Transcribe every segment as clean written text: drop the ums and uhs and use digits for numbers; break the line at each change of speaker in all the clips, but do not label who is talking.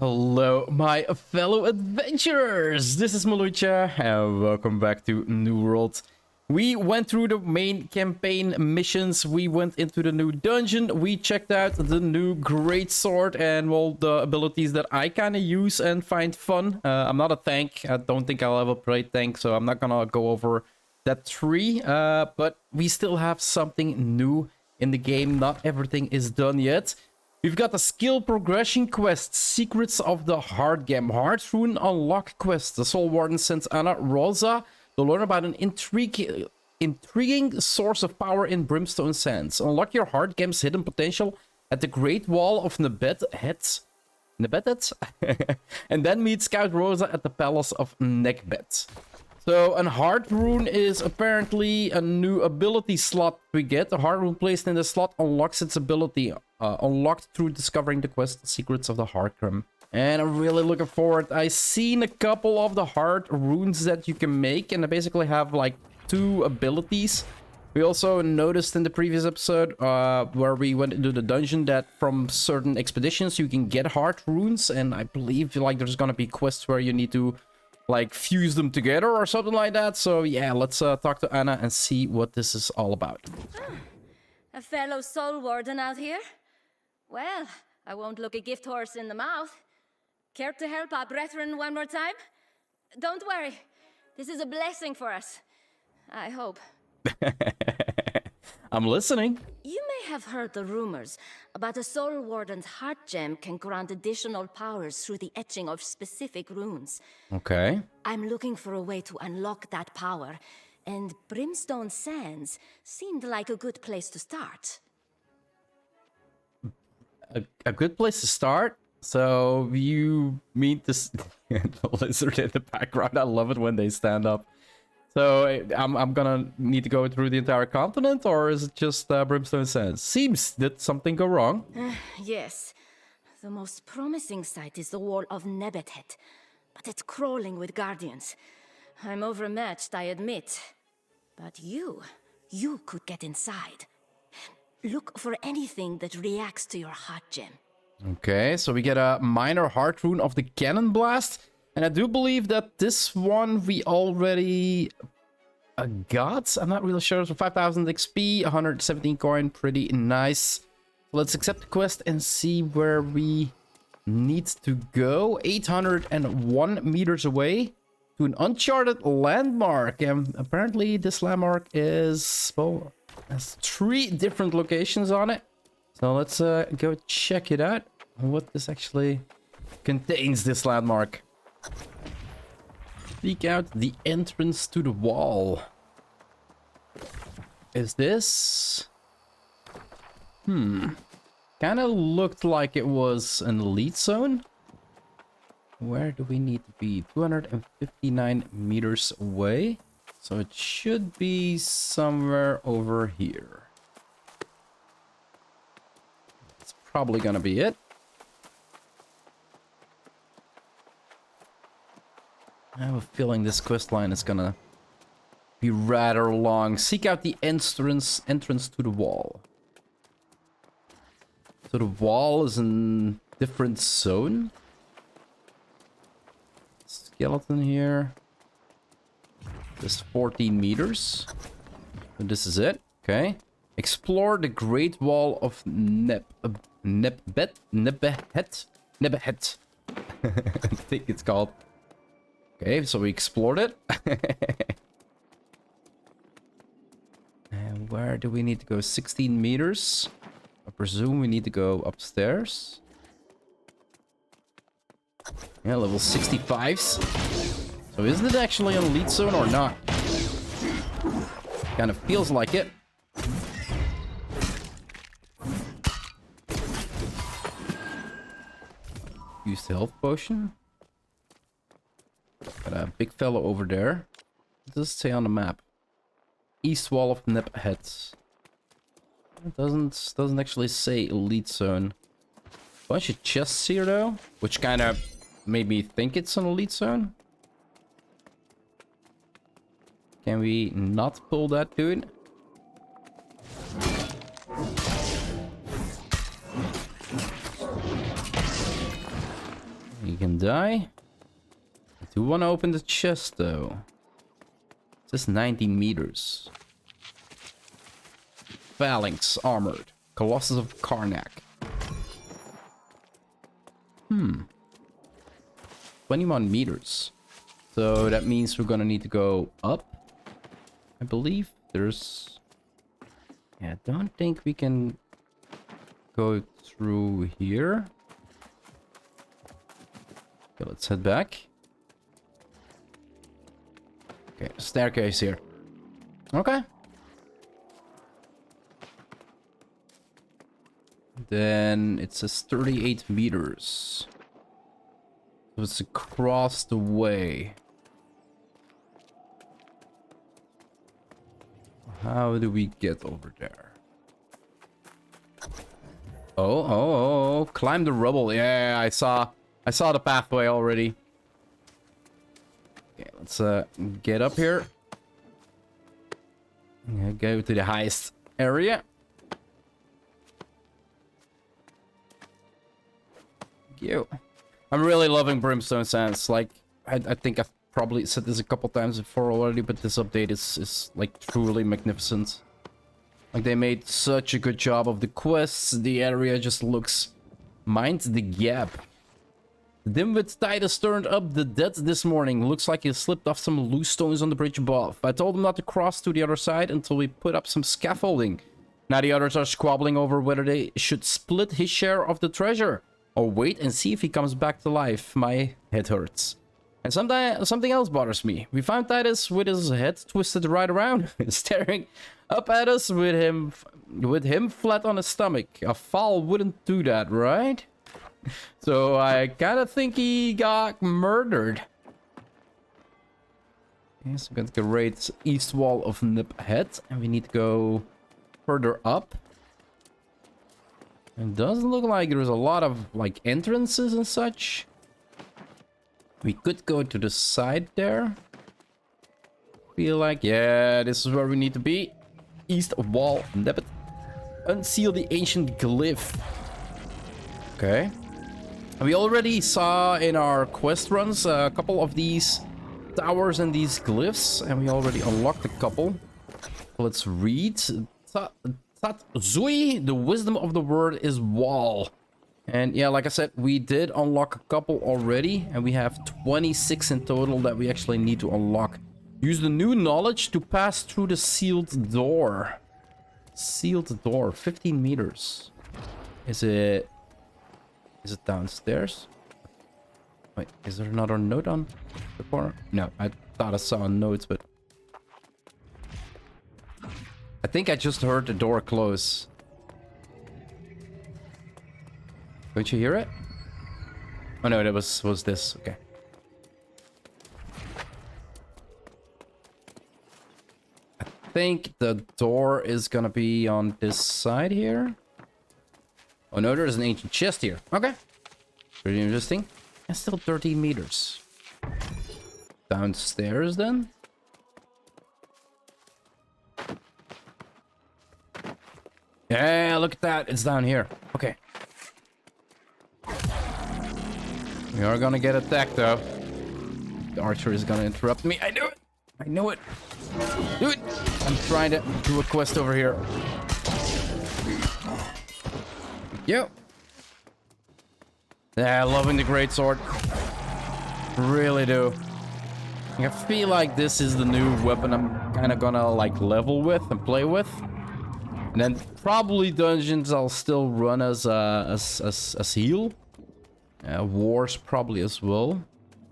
Hello, my fellow adventurers! This is Mloentje, and welcome back to New World. We went through the main campaign missions, we went into the new dungeon, we checked out the new great sword and all the abilities that I kind of use and find fun. I'm not a tank, I don't think I'll ever play tank, so I'm not gonna go over that tree. But we still have something new in the game, not everything is done yet. We've got the skill progression quest, Secrets of the Heartgem, Heartrune unlock quest. The Soul Warden sends Anna Rosa to learn about an intriguing source of power in Brimstone Sands. Unlock your Heartgem's hidden potential at the Great Wall of Nebethead, and then meet Scout Rosa at the Palace of Neckbed. So, a Heartrune is apparently a new ability slot we get. The Heartrune placed in the slot unlocks its ability, unlocked through discovering the quest Secrets of the Heartgem. And I'm really looking forward. I've seen a couple of the Heartrunes that you can make, and they basically have like 2 abilities. We also noticed in the previous episode, where we went into the dungeon, that from certain expeditions you can get Heartrunes, and I believe like there's gonna be quests where you need to like fuse them together or something like that. So yeah, let's talk to Anna and see what this is all about.
A fellow soul warden out here? Well, I won't look a gift horse in the mouth. Care to help our brethren one more time? Don't worry, this is a blessing for us. I hope.
I'm listening.
You may have heard the rumors about a soul warden's Heartgem can grant additional powers through the etching of specific runes.
Okay.
I'm looking for a way to unlock that power, and Brimstone Sands seemed like a good place to start.
A good place to start? So you mean this the lizard in the background? I love it when they stand up. So I'm gonna need to go through the entire continent, or is it just Brimstone Sands? Seems that something go wrong.
Yes. The most promising site is the wall of Nebethead, but it's crawling with guardians. I'm overmatched, I admit. But you could get inside. Look for anything that reacts to your Heartgem.
Okay, so we get a minor Heartrune of the Cannon Blast. And I do believe that this one we already got. I'm not really sure. So 5,000 XP, 117 coin, pretty nice. Let's accept the quest and see where we need to go. 801 meters away to an uncharted landmark. And apparently this landmark is, well, has 3 different locations on it. So let's go check it out. What this actually contains, this landmark. Seek out the entrance to the wall. Is this? Kind of looked like it was an elite zone. Where do we need to be? 259 meters away. So it should be somewhere over here. It's probably gonna be it. I have a feeling this quest line is gonna be rather long. Seek out the entrance to the wall. So the wall is in different zone. Skeleton here. This 14 meters. And this is it. Okay. Explore the Great Wall of Nebethead. I think it's called. Okay, so we explored it. And where do we need to go? 16 meters. I presume we need to go upstairs. Yeah, level 65s. So isn't it actually an elite zone or not? Kind of feels like it. Use the health potion. Got a big fellow over there. What does it say on the map? East wall of Nebethead. It doesn't actually say elite zone. Bunch of chests here though, which kind of made me think it's an elite zone. Can we not pull that dude? You can die. I do want to open the chest, though. It says 19 meters. Phalanx armored. Colossus of Karnak. 21 meters. So that means we're gonna need to go up. I believe there's... Yeah, I don't think we can go through here. Okay, let's head back. Okay, staircase here. Okay. Then it says 38 meters. So it's across the way. How do we get over there? Oh, climb the rubble. Yeah, I saw the pathway already. Okay, let's get up here. Yeah, go to the highest area. You. I'm really loving Brimstone Sands. Like, I think I've probably said this a couple times before already, but this update is like truly magnificent. Like, they made such a good job of the quests. The area just looks... Mind the gap. The dimwit Titus turned up the dead this morning. Looks like he slipped off some loose stones on the bridge above. I told him not to cross to the other side until we put up some scaffolding. Now the others are squabbling over whether they should split his share of the treasure. Or wait and see if he comes back to life. My head hurts. And something else bothers me. We found Titus with his head twisted right around, staring up at us with him flat on his stomach. A fowl wouldn't do that, right? So I kinda think he got murdered. Yes, we're going to raid east wall of Nib Head, and we need to go further up. It doesn't look like there's a lot of like entrances and such. We could go to the side there. Feel like, yeah, this is where we need to be. East wall, Nebet. Unseal the ancient glyph. Okay. We already saw in our quest runs a couple of these towers and these glyphs, and we already unlocked a couple. Let's read. Tat Zui, the wisdom of the word is wall. And yeah, like I said, we did unlock a couple already, and we have 26 in total that we actually need to unlock. Use the new knowledge to pass through the sealed door. Sealed door, 15 meters. Is it downstairs? Wait, is there another note on the corner? No, I thought I saw a note, but I think I just heard the door close. Don't you hear it? Oh no, that was this. Okay. I think the door is gonna be on this side here. Oh no, there's an ancient chest here. Okay. Pretty interesting. And still 13 meters. Downstairs then? Yeah, look at that. It's down here. Okay. We are gonna get attacked though. The archer is gonna interrupt me. I knew it. I knew it. Do it. I'm trying to do a quest over here. Yo. Yeah, loving the great sword. Really do. I feel like this is the new weapon I'm kind of gonna like level with and play with. And then probably dungeons I'll still run as heal. Wars probably as well.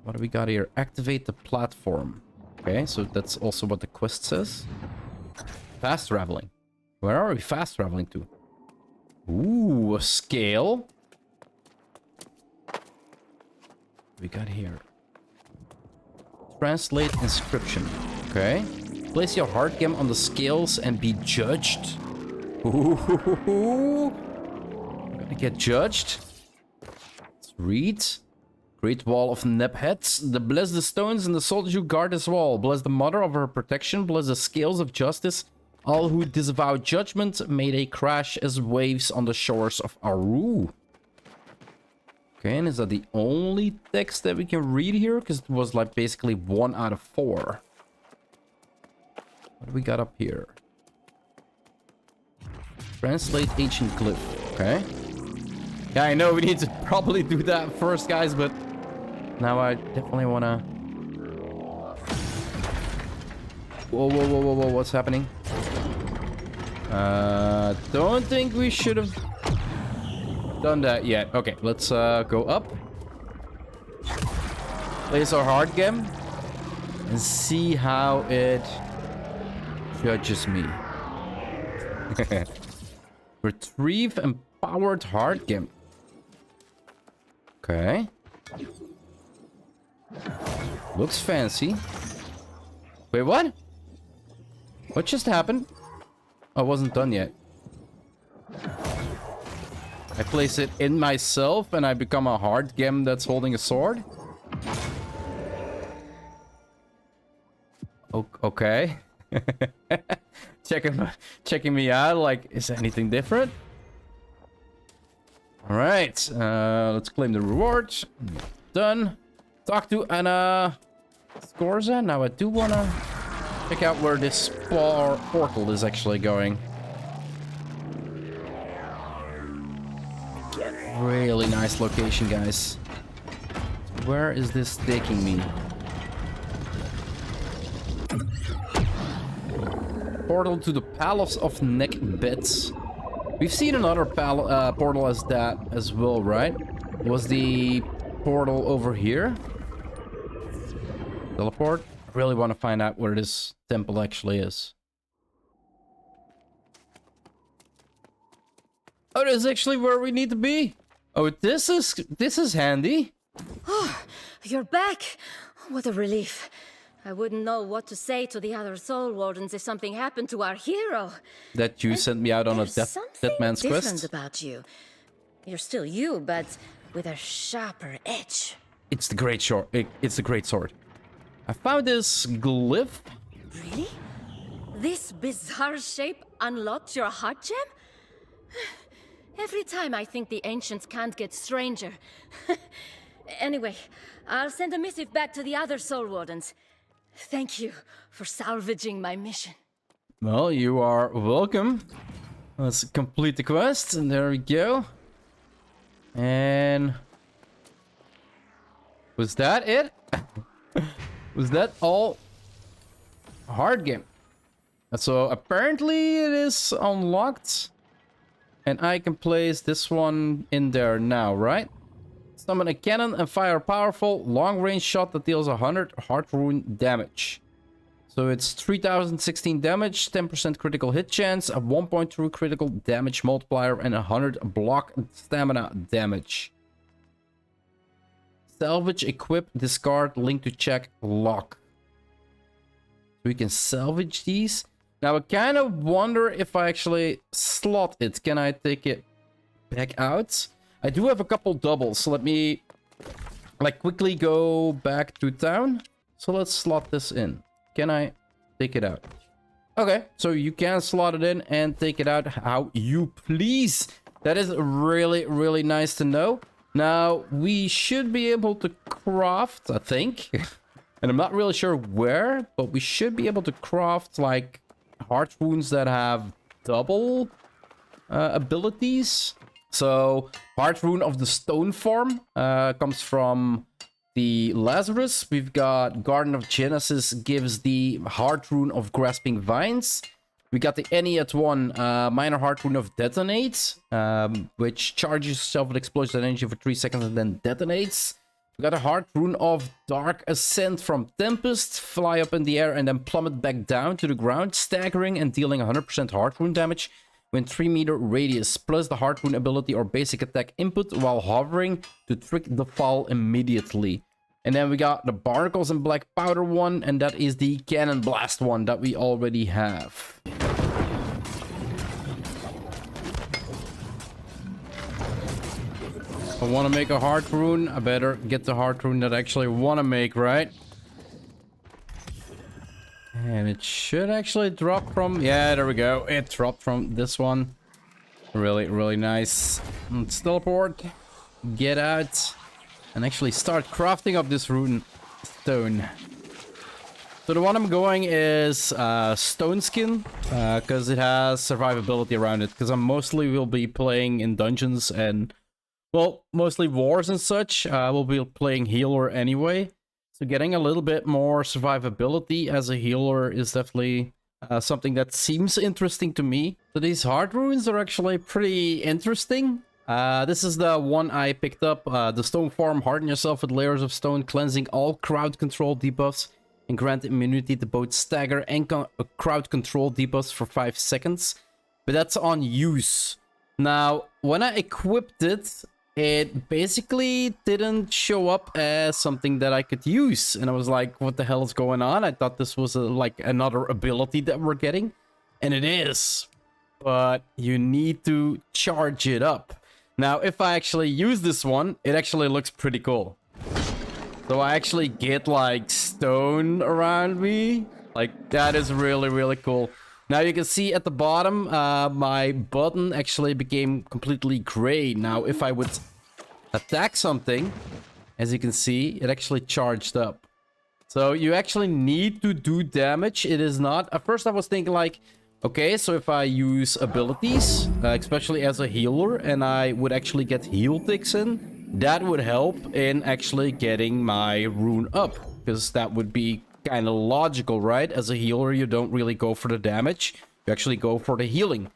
What do we got here? Activate the platform. Okay, so that's also what the quest says. Fast traveling. Where are we fast traveling to? Ooh, a scale. We got here. Translate inscription. Okay. Place your Heartgem on the scales and be judged. Ooh. Gonna get judged. Let's read. Great wall of Nebheads. Bless the stones and the soldiers who guard this wall. Bless the mother of her protection. Bless the scales of justice. All who disavow judgment, may they crash as waves on the shores of Aru. Okay, and is that the only text that we can read here? Because it was like basically 1 out of 4. What do we got up here? Translate ancient glyph. Okay. Yeah, I know we need to probably do that first, guys, but now I definitely want to... Whoa, whoa, whoa, whoa, whoa, what's happening? Don't think we should have done that yet. Okay, let's go up. Place our Heartgem and see how it judges me. Retrieve empowered Heartgem. Okay. Looks fancy. Wait, what? What just happened? I wasn't done yet. I place it in myself and I become a Heartgem that's holding a sword? Okay. Checking me out, like, is there anything different? Alright, let's claim the reward. Done. Talk to Anna Scorza. Now I do want to check out where this portal is actually going. Really nice location, guys. Where is this taking me? Portal to the Palace of Neckbeds. We've seen another portal as that as well, right? Was the portal over here? Teleport? I really want to find out where this temple actually is. Oh, this is actually where we need to be. Oh, this is handy.
Oh, you're back. What a relief. I wouldn't know what to say to the other soul wardens if something happened to our hero.
That you sent me out on a dead man's quest?
Different about you. You're still you, but with a sharper edge.
It's the great sword. It's the great sword. I found this glyph.
Really? This bizarre shape unlocked your Heartgem? Every time I think the ancients can't get stranger. Anyway, I'll send a missive back to the other soul wardens. Thank you for salvaging my mission.
Well, you are welcome. Let's complete the quest, and there we go. And... was that it? Was that all? Heartgem. So apparently it is unlocked. And I can place this one in there now, right? Summon a cannon and fire a powerful long-range shot that deals 100 Heartrune damage. So it's 3016 damage, 10% critical hit chance, a 1.2 critical damage multiplier, and 100 block stamina damage. Salvage, equip, discard, link to check, lock. So we can salvage these. Now I kind of wonder if I actually slot it. Can I take it back out? I do have a couple doubles, so let me like quickly go back to town. So let's slot this in. Can I take it out? Okay, so you can slot it in and take it out how you please. That is really, really nice to know. Now, we should be able to craft, I think. And I'm not really sure where, but we should be able to craft like Heartrunes that have double abilities. So, Heartrune of the Stone form comes from the Lazarus. We've got Garden of Genesis gives the Heartrune of Grasping Vines. We got the Ennead one, Minor Heartrune of Detonate, which charges yourself with explosive energy for 3 seconds and then detonates. We got a Heartrune of Dark Ascent from Tempest, fly up in the air and then plummet back down to the ground, staggering and dealing 100% Heartrune damage within 3-meter radius, plus the Heartrune ability or basic attack input while hovering to trick the fall immediately. And then we got the Barnacles and Black Powder one, and that is the Cannon Blast one that we already have. If I want to make a Heartrune, I better get the Heartrune that I actually want to make, right? And it should actually drop from... yeah, there we go. It dropped from this one. Really, really nice. Let's teleport. get out and actually start crafting up this rune stone. So the one I'm going is stone skin, because it has survivability around it. Because I mostly will be playing in dungeons and, well, mostly wars and such. I will be playing healer anyway. So getting a little bit more survivability as a healer is definitely something that seems interesting to me. So these Heartrunes are actually pretty interesting. This is the one I picked up. The stone farm, harden yourself with layers of stone, cleansing all crowd control debuffs, and grant immunity to both stagger and crowd control debuffs for 5 seconds. But that's on use. Now, when I equipped it, it basically didn't show up as something that I could use. And I was like, what the hell is going on? I thought this was like another ability that we're getting. And it is. But you need to charge it up. Now, if I actually use this one, it actually looks pretty cool. So I actually get like stone around me. Like that is really, really cool. Now you can see at the bottom, my button actually became completely gray. Now if I would attack something, as you can see, it actually charged up. So you actually need to do damage. It is not... At first I was thinking like, okay, so if I use abilities, especially as a healer, and I would actually get heal ticks in, that would help in actually getting my rune up. Because that would be kind of logical, right? As a healer, you don't really go for the damage. You actually go for the healing.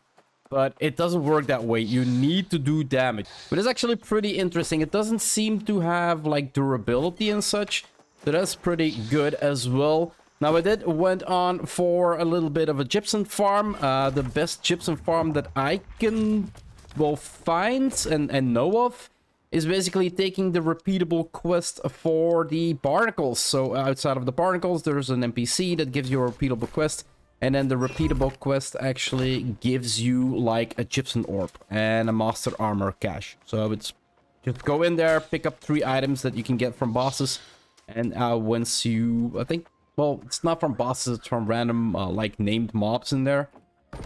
But it doesn't work that way. You need to do damage. But it's actually pretty interesting. It doesn't seem to have like durability and such. So that's pretty good as well. Now I went on for a little bit of a gypsum farm. The best gypsum farm that I can, well, find and know of is basically taking the repeatable quest for the barnacles. So outside of the barnacles, there's an NPC that gives you a repeatable quest. And then the repeatable quest actually gives you like a gypsum orb and a master armor cache. So it's just go in there, pick up 3 items that you can get from bosses. And once you, I think, well, it's not from bosses, it's from random like named mobs in there.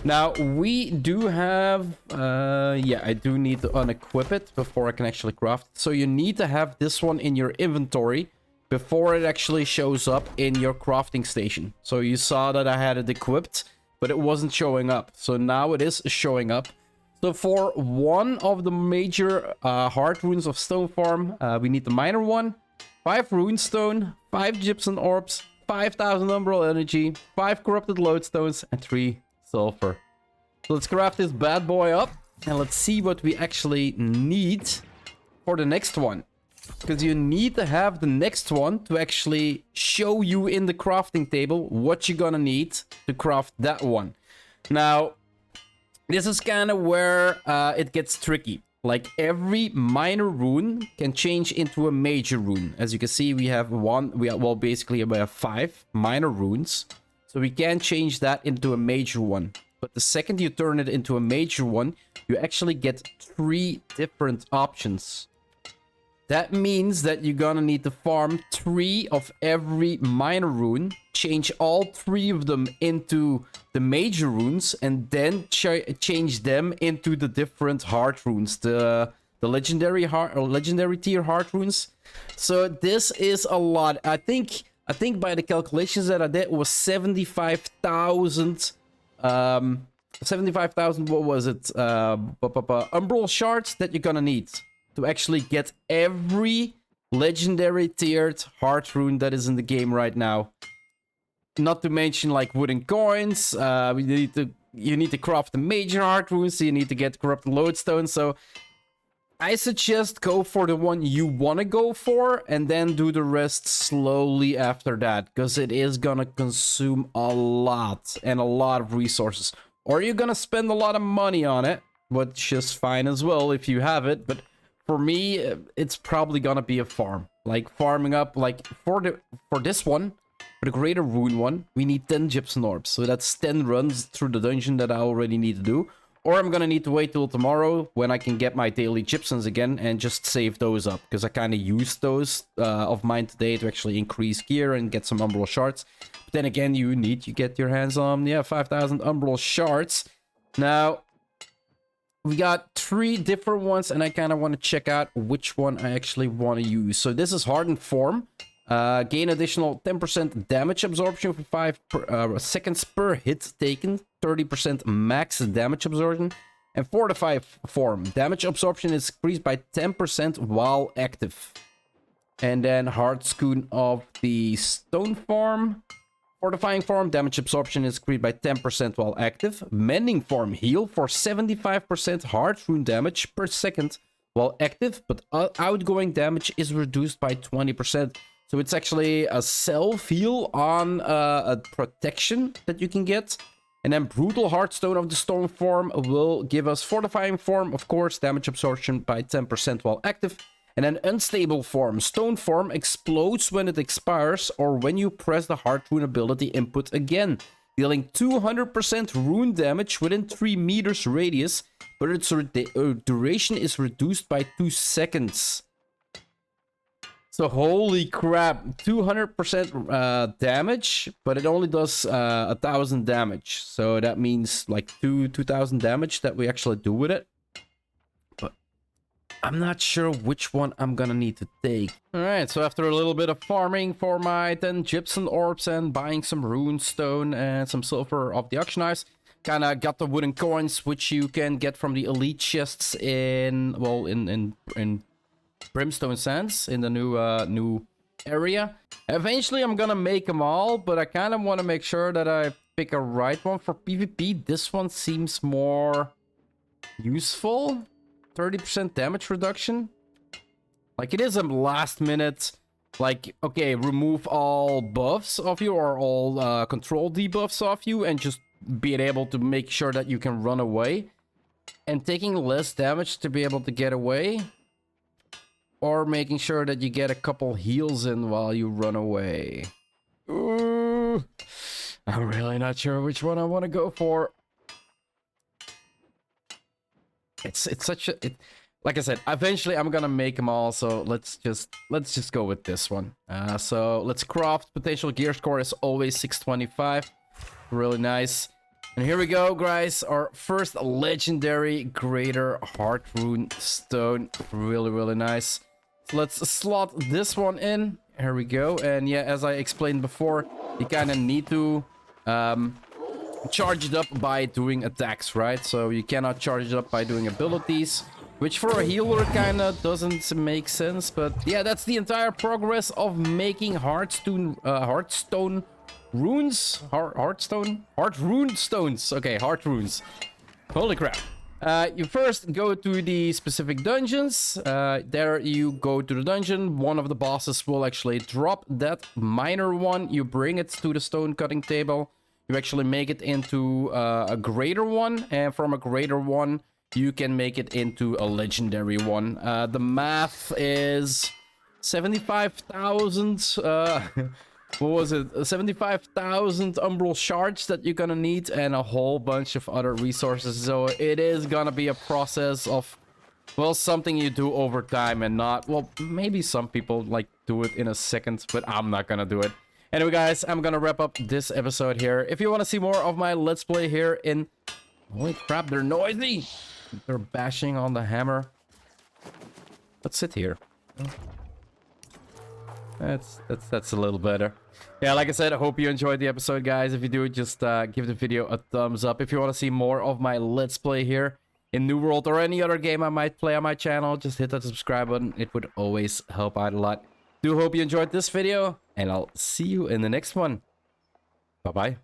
Now, we do have, yeah, I do need to unequip it before I can actually craft it. So you need to have this one in your inventory before it actually shows up in your crafting station. So you saw that I had it equipped, but it wasn't showing up. So now it is showing up. So for one of the major Heartrunes of Stone Farm, we need the minor one, 5 rune stone, 5 gypsum orbs, 5,000 umbral energy, 5 corrupted lodestones, and 3 sulfur. So let's craft this bad boy up and let's see what we actually need for the next one. Because you need to have the next one to actually show you in the crafting table what you're gonna need to craft that one. Now, this is kind of where it gets tricky. Like every minor rune can change into a major rune. As you can see, we have basically we have 5 minor runes. So we can change that into a major one. But the second you turn it into a major one, you actually get 3 different options. That means that you're gonna need to farm 3 of every minor rune, change all 3 of them into the major runes, and then change them into the different heart runes, the legendary tier heart runes. So this is a lot. I think by the calculations that I did, it was 75,000. 75,000. What was it? Umbral shards that you're gonna need to actually get every legendary tiered heart rune that is in the game right now. Not to mention like wooden coins. You need to craft the major heart runes, so you need to get corrupted lodestone. So I suggest go for the one you want to go for and then do the rest slowly after that, because it is gonna consume a lot and a lot of resources. Or you're gonna spend a lot of money on it, which is fine as well if you have it, but for me, it's probably gonna be a farm. Like farming up, like for this one, for the greater rune one, we need 10 gypsum orbs. So that's 10 runs through the dungeon that I already need to do. Or I'm gonna need to wait till tomorrow when I can get my daily gypsums again and just save those up. Because I kind of used those of mine today to actually increase gear and get some umbral shards. But then again, you need to get your hands on, yeah, 5,000 umbral shards. Now, we got 3 different ones, and I kind of want to check out which one I actually want to use. So this is Hardened Form. Gain additional 10% damage absorption for 5 seconds per hit taken. 30% max damage absorption. And Fortified Form. Damage absorption is increased by 10% while active. And then Heartgem of the Stone Form. Fortifying Form. Damage absorption is increased by 10% while active. Mending Form. Heal for 75% Heartrune damage per second while active. But outgoing damage is reduced by 20%. So it's actually a self-heal on a protection that you can get. And then Brutal Heartstone of the Stone Form will give us Fortifying Form, of course, damage absorption by 10% while active. And then Unstable Form. Stone Form explodes when it expires or when you press the Heartrune ability input again, dealing 200% rune damage within 3 meters radius, but its duration is reduced by 2 seconds. So holy crap, 200% damage, but it only does 1,000 damage. So that means like 2,000 damage that we actually do with it. But I'm not sure which one I'm gonna need to take. Alright, so after a little bit of farming for my 10 gypsum orbs and buying some rune stone and some silver off the auction house, kinda got the wooden coins, which you can get from the elite chests in, well, in Brimstone Sands in the new area. Eventually I'm gonna make them all, but I kind of want to make sure that I pick a right one for PvP. This one seems more useful. 30% damage reduction. Like, it is a last minute, like, okay, remove all buffs of you or all control debuffs off you and just being able to make sure that you can run away and taking less damage to be able to get away. Or making sure that you get a couple heals in while you run away. Ooh, I'm really not sure which one I want to go for. It's such a... like I said, eventually I'm gonna make them all, so let's just go with this one. So let's craft. Potential gear score is always 625. Really nice. And here we go, guys. Our first legendary Greater Heartrune Stone. Really, really nice. Let's slot this one in. Here we go. And yeah, as I explained before, you kind of need to charge it up by doing attacks, right? So you cannot charge it up by doing abilities, which for a healer kind of doesn't make sense. But yeah, that's the entire progress of making Heartstone runes. Heartrune stones. Okay, Heartrunes. Holy crap. You first go to the specific dungeons. There you go to the dungeon. One of the bosses will actually drop that minor one. You bring it to the stone cutting table. You actually make it into a greater one. And from a greater one, you can make it into a legendary one. The math is 75,000... what was it? 75,000 umbral shards that you're gonna need and a whole bunch of other resources. So it is gonna be a process of, well, something you do over time and not, well, maybe some people like do it in a second, but I'm not gonna do it. Anyway, guys, I'm gonna wrap up this episode here. If you want to see more of my Let's Play here in... holy crap, they're noisy! They're bashing on the hammer. Let's sit here. That's a little better. Yeah, like I said, I hope you enjoyed the episode, guys. If you do, just give the video a thumbs up. If you want to see more of my Let's Play here in New World or any other game I might play on my channel, just hit that subscribe button. It would always help out a lot. Do hope you enjoyed this video, and I'll see you in the next one. Bye-bye.